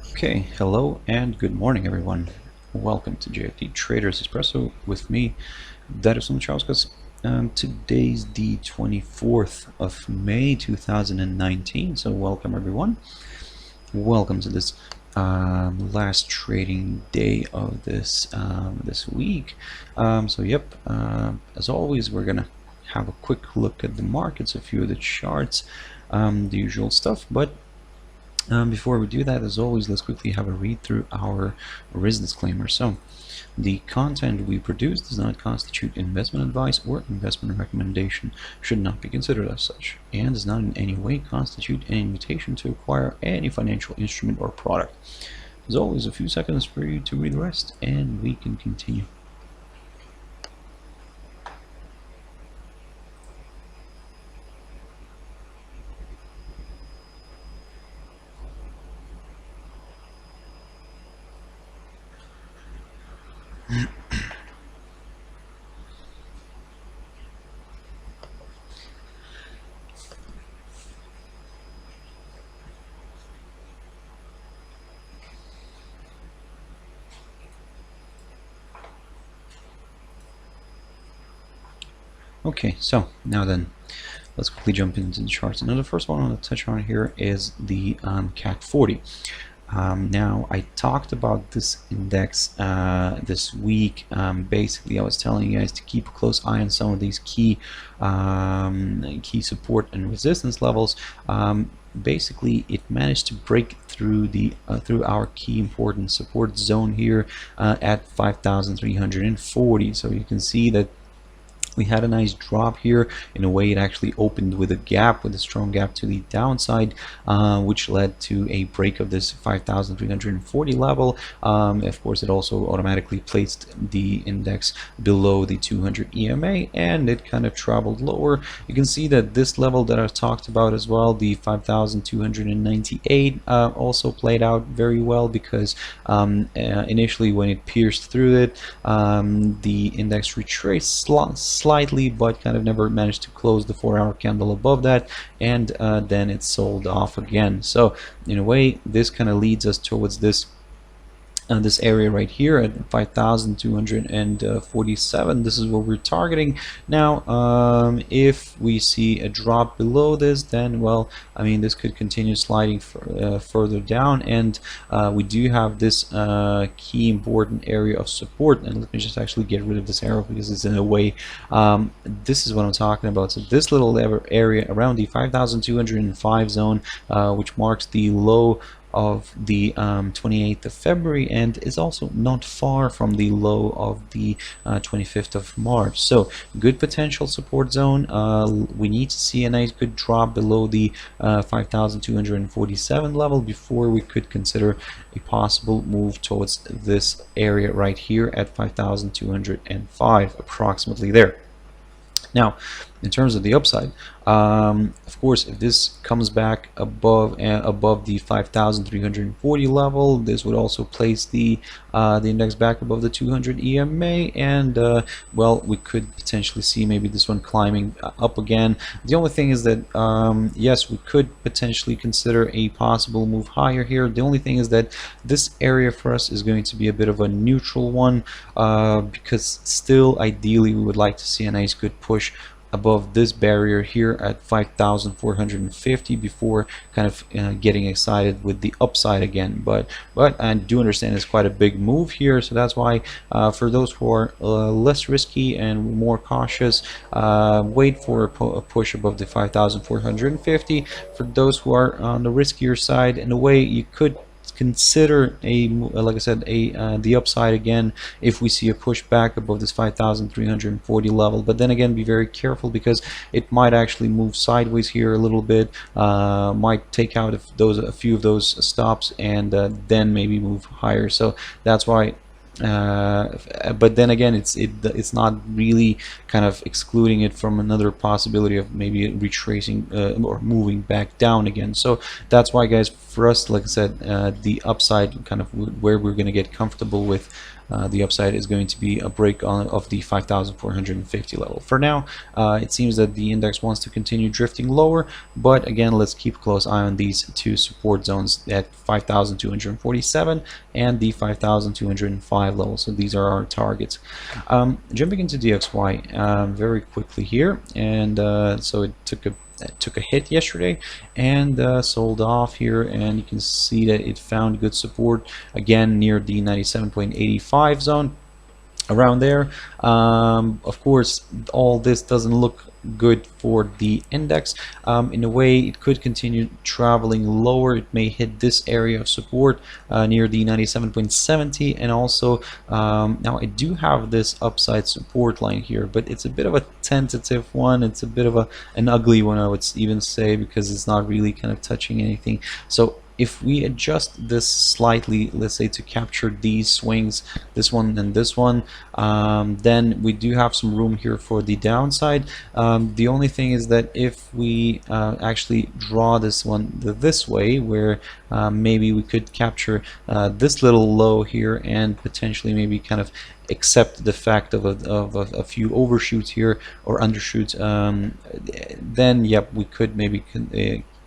Okay, hello and good morning everyone. Welcome to JFD Traders Espresso with me, Darius Anucauskas. Today's the 24th of May 2019, so welcome everyone. Welcome to this last trading day of this week. As always, we're gonna have a quick look at the markets, a few of the charts, the usual stuff, but before we do that, as always, let's quickly have a read through our risk disclaimer. So, the content we produce does not constitute investment advice or investment recommendation, should not be considered as such, and does not in any way constitute an invitation to acquire any financial instrument or product. As always, a few seconds for you to read the rest, and we can continue. Okay, so now then, let's quickly jump into the charts. Now the first one I want to touch on here is the CAC40. Now I talked about this index this week. Basically, I was telling you guys to keep a close eye on some of these key support and resistance levels. Basically, it managed to break through the through our key important support zone here at 5,340. So you can see that we had a nice drop here. In a way, it actually opened with a gap, with a strong gap to the downside, which led to a break of this 5,340 level. Of course, it also automatically placed the index below the 200 EMA, and it kind of traveled lower. You can see that this level that I talked about as well, the 5,298, also played out very well, because initially when it pierced through it, the index retraced slightly, but kind of never managed to close the 4-hour candle above that, and then it sold off again. So in a way, this kind of leads us towards this area right here at 5,247. This is what we're targeting. Now if we see a drop below this, then, well, I mean, this could continue sliding further down, and we do have this key important area of support. And let me just actually get rid of this arrow, because it's in a way, this is what I'm talking about. So this little area around the 5,205 zone, which marks the low of the 28th of February, and is also not far from the low of the 25th of March. So good potential support zone. We need to see a nice good drop below the 5,247 level before we could consider a possible move towards this area right here at 5,205, approximately there. Now, in terms of the upside, of course, if this comes back above the 5,340 level, this would also place the index back above the 200 EMA, and well, we could potentially see maybe this one climbing up again. The only thing is that yes, we could potentially consider a possible move higher here. The only thing is that this area for us is going to be a bit of a neutral one, because still, ideally, we would like to see a nice good push above this barrier here at 5,450 before kind of getting excited with the upside again. But I do understand it's quite a big move here, so that's why for those who are less risky and more cautious, wait for a push above the 5,450. For those who are on the riskier side, in a way, you could consider like I said, the upside again if we see a push back above this 5,340 level. But then again, be very careful, because it might actually move sideways here a little bit, might take out a few of those stops, and then maybe move higher. So that's why. But then again, it's not really kind of excluding it from another possibility of maybe retracing or moving back down again. So that's why, guys, for us, like I said, the upside, kind of where we're going to get comfortable with the upside is going to be a break of the 5,450 level. For now, it seems that the index wants to continue drifting lower, but again, let's keep a close eye on these two support zones at 5,247 and the 5,205 level. So these are our targets. Jumping into DXY very quickly here, and so it took a hit yesterday and sold off here, and you can see that it found good support again near the 97.85 zone, around there. Of course, all this doesn't look good for the index. In a way, it could continue traveling lower. It may hit this area of support near the 97.70, and also now I do have this upside support line here, but it's a bit of a tentative one. It's a bit of an ugly one, I would even say, because it's not really kind of touching anything. So if we adjust this slightly, let's say to capture these swings, this one and this one, then we do have some room here for the downside. The only thing is that if we actually draw this one this way, where maybe we could capture this little low here and potentially maybe kind of accept the fact of a few overshoots here or undershoots, then yep, we could maybe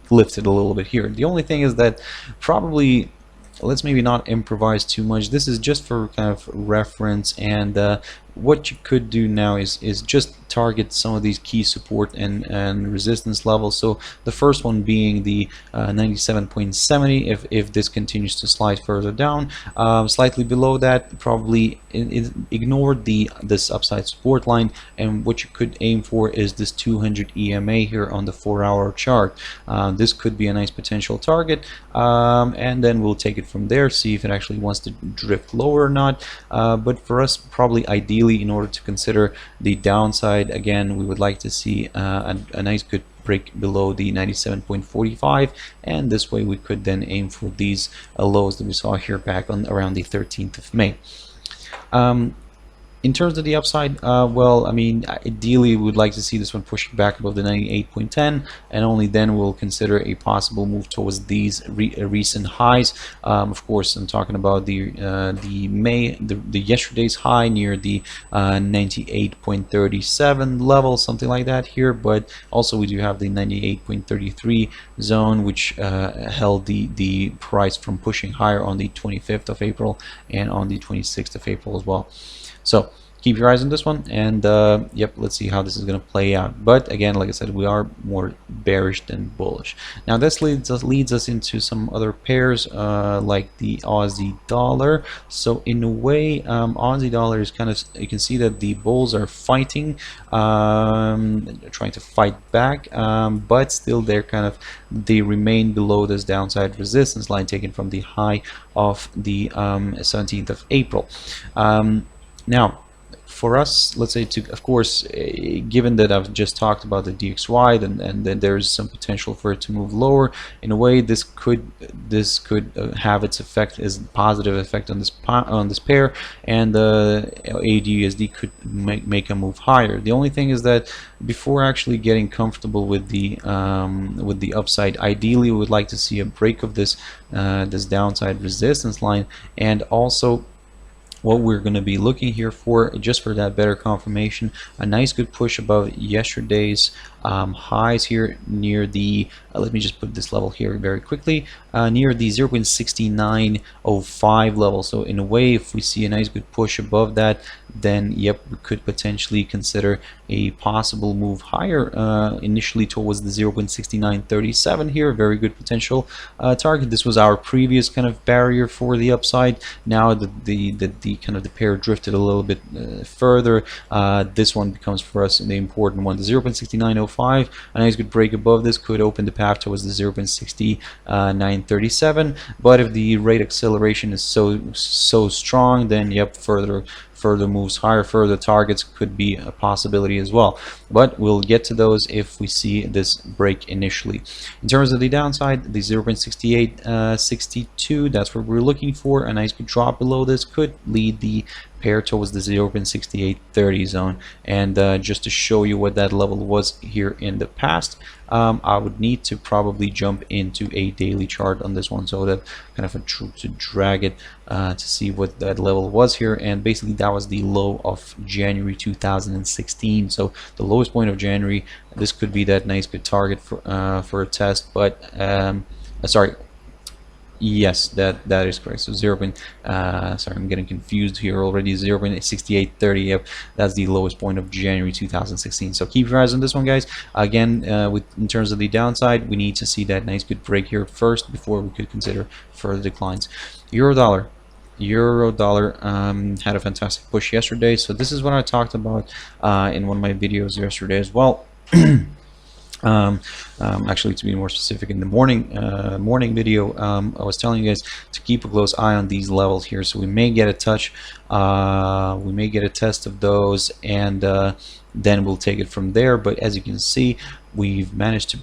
lift it a little bit here. The only thing is that probably let's maybe not improvise too much. This is just for kind of reference, and what you could do now is just target some of these key support and resistance levels. So the first one being the 97.70. If this continues to slide further down, slightly below that, probably ignore this upside support line, and what you could aim for is this 200 EMA here on the 4-hour chart. This could be a nice potential target, and then we'll take it from there, see if it actually wants to drift lower or not. But for us, probably ideally, in order to consider the downside, again, we would like to see a nice good break below the 97.45, and this way we could then aim for these lows that we saw here back on around the 13th of May. In terms of the upside, well, I mean, ideally we would like to see this one pushing back above the 98.10, and only then we'll consider a possible move towards these recent highs. Of course, I'm talking about the yesterday's high near the 98.37 level, something like that here. But also we do have the 98.33 zone, which held the price from pushing higher on the 25th of April and on the 26th of April as well. So keep your eyes on this one, and yep, let's see how this is going to play out. But again, like I said, we are more bearish than bullish. Now this leads us into some other pairs like the Aussie dollar. So in a way, Aussie dollar is kind of, you can see that the bulls are fighting, trying to fight back, but still they remain below this downside resistance line taken from the high of the 17th of April. Now, for us, let's say, of course, given that I've just talked about the DXY, and then there's some potential for it to move lower. In a way, this could have its effect as a positive effect on this pair, and the AUDUSD could make a move higher. The only thing is that before actually getting comfortable with the upside, ideally we would like to see a break of this downside resistance line, and also what we're going to be looking here for, just for that better confirmation, a nice good push above yesterday's highs here near the let me just put this level here very quickly, near the 0.6905 level. So in a way, if we see a nice good push above that, then yep, we could potentially consider a possible move higher, initially towards the 0.6937 here. Very good potential target. This was our previous kind of barrier for the upside. Now the kind of the pair drifted a little bit further. This one becomes for us the important one, the 0.6905. A nice good break above this could open the path towards the 0.6937. But if the rate acceleration is so strong, then yep, further further moves higher, further targets could be a possibility as well, but we'll get to those if we see this break initially. In terms of the downside, the 0.6862, that's what we're looking for. A nice good drop below this could lead the pair towards the 0.6830 zone. And just to show you what that level was here in the past, I would need to probably jump into a daily chart on this one, so that kind of to drag it to see what that level was here. And basically that was the low of January 2016. So the lowest point of January, this could be that nice good target for a test, but sorry, yes, that is correct. So sorry, I'm getting confused here already. 0.6830, yep, that's the lowest point of January 2016. So keep your eyes on this one, guys. Again, in terms of the downside, we need to see that nice good break here first before we could consider further declines. Euro dollar had a fantastic push yesterday. So this is what I talked about in one of my videos yesterday as well. Actually, to be more specific, in the morning video, I was telling you guys to keep a close eye on these levels here. So we may get a touch, we may get a test of those, and then we'll take it from there. But as you can see, we've managed to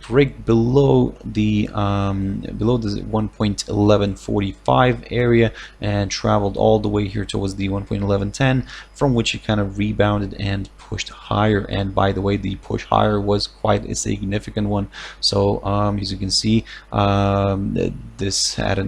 break below the 1.1145 area and traveled all the way here towards the 1.1110, from which it kind of rebounded and pushed higher. And by the way, the push higher was quite a significant one. So as you can see, this had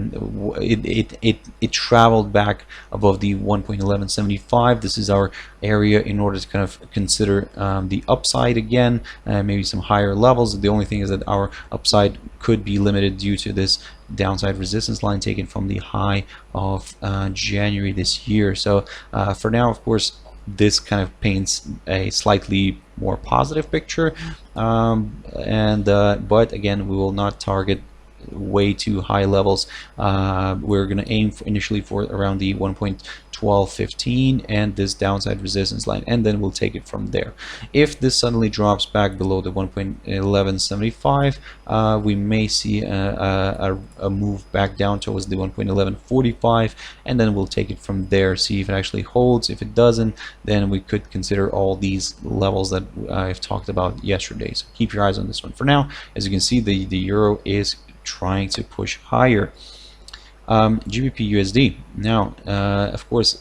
it traveled back above the 1.1175. This is our area in order to kind of consider the upside again, maybe some higher levels. The only thing is that our upside could be limited due to this downside resistance line taken from the high of January this year. So for now, of course, this kind of paints a slightly more positive picture, but again, we will not target way too high levels. We're going to aim initially for around the 1.1215 and this downside resistance line, and then we'll take it from there. If this suddenly drops back below the 1.1175, we may see a move back down towards the 1.1145, and then we'll take it from there, see if it actually holds. If it doesn't, then we could consider all these levels that I've talked about yesterday. So keep your eyes on this one. For now, as you can see, the euro is trying to push higher. GBPUSD, now of course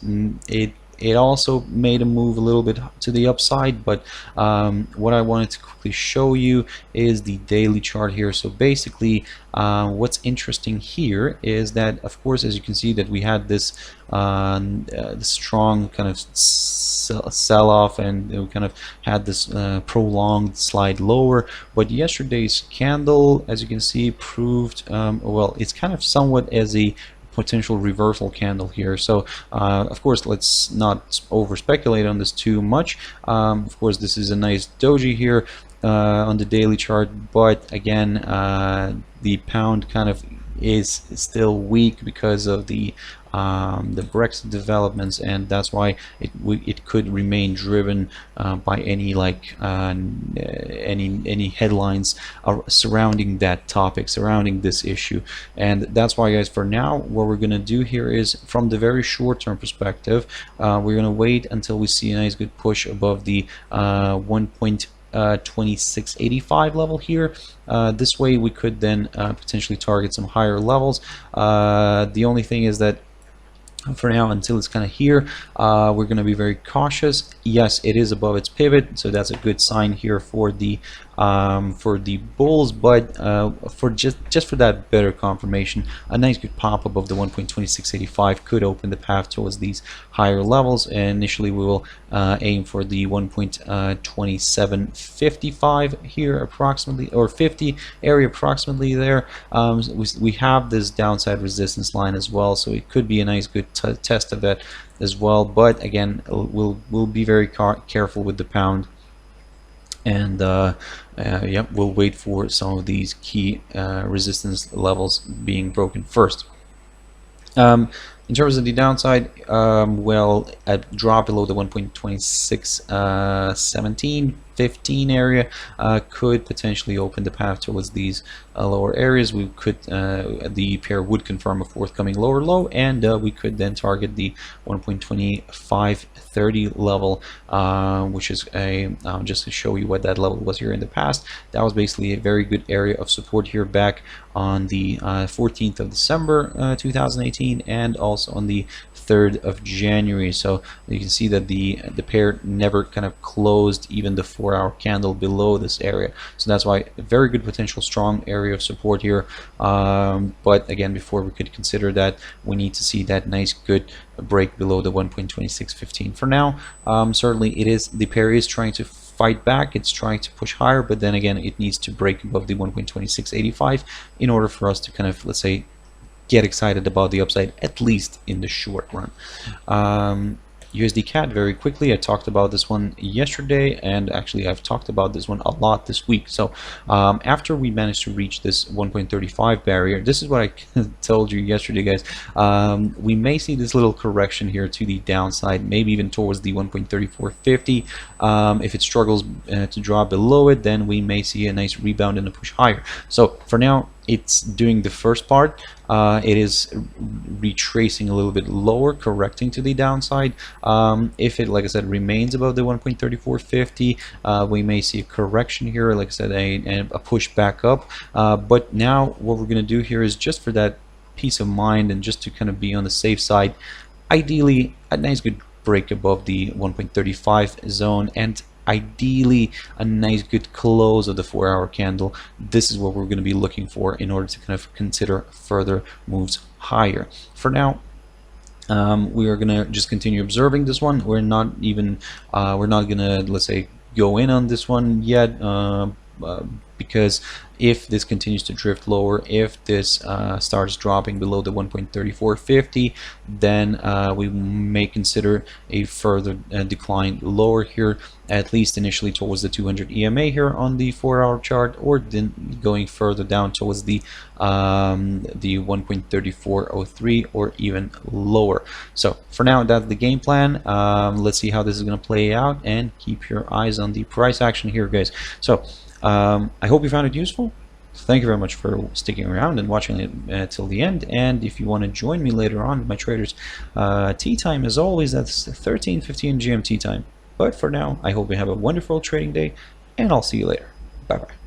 it also made a move a little bit to the upside, but what I wanted to quickly show you is the daily chart here. So basically what's interesting here is that, of course, as you can see, that we had this strong kind of sell-off, and we kind of had this prolonged slide lower. But yesterday's candle, as you can see, proved well, it's kind of somewhat as a potential reversal candle here. So of course, let's not over speculate on this too much. Of course, this is a nice doji here on the daily chart, but again, the pound kind of is still weak because of the Brexit developments, and that's why it could remain driven by any any headlines surrounding that topic, surrounding this issue. And that's why, guys, for now, what we're going to do here is, from the very short-term perspective, we're going to wait until we see a nice good push above the 1.2685 level here. This way we could then potentially target some higher levels. The only thing is that for now, until it's kind of here, we're going to be very cautious. Yes, it is above its pivot, so that's a good sign here for the bulls, but for just for that better confirmation, a nice good pop above the 1.2685 could open the path towards these higher levels. And initially we will aim for the 1.2755 here, approximately, or 50 area approximately there. We have this downside resistance line as well, so it could be a nice good test of that as well. But again, we'll be very careful with the pound, and yep, we'll wait for some of these key resistance levels being broken first. In terms of the downside, well, a drop below the 1.2617 15 area could potentially open the path towards these lower areas. We could the pair would confirm a forthcoming lower low, and we could then target the 1.2530 level, which is a just to show you what that level was here in the past. That was basically a very good area of support here back on the 14th of December 2018, and also on the 3rd of January. So you can see that the pair never kind of closed even the 4-hour candle below this area. So that's why a very good potential strong area of support here. But again, before we could consider that, we need to see that nice good break below the 1.2615. For now, certainly it is, the pair is trying to fight back, it's trying to push higher, but then again it needs to break above the 1.2685 in order for us to kind of, let's say, get excited about the upside, at least in the short run. USDCAD, very quickly, I talked about this one yesterday, and actually I've talked about this one a lot this week. So after we managed to reach this 1.35 barrier, this is what I told you yesterday, guys. We may see this little correction here to the downside, maybe even towards the 1.3450. If it struggles to drop below it, then we may see a nice rebound and a push higher. So for now, it's doing the first part. It is retracing a little bit lower, correcting to the downside. If it, like I said, remains above the 1.3450, we may see a correction here, like I said, a push back up. But now what we're going to do here is, just for that peace of mind and just to kind of be on the safe side, ideally a nice good break above the 1.35 zone, and ideally a nice good close of the 4-hour candle. This is what we're going to be looking for in order to kind of consider further moves higher. For now, we are going to just continue observing this one. We're not even we're not going to, let's say, go in on this one yet, because if this continues to drift lower, if this starts dropping below the 1.3450, then we may consider a further decline lower here, at least initially towards the 200 EMA here on the 4-hour chart, or then going further down towards the 1.3403 or even lower. So for now, that's the game plan. Let's see how this is going to play out, and keep your eyes on the price action here, guys. So I hope you found it useful. Thank you very much for sticking around and watching it till the end. And if you want to join me later on, my traders, tea time, as always, that's 13:15 GMT time. But for now, I hope you have a wonderful trading day, and I'll see you later. Bye bye.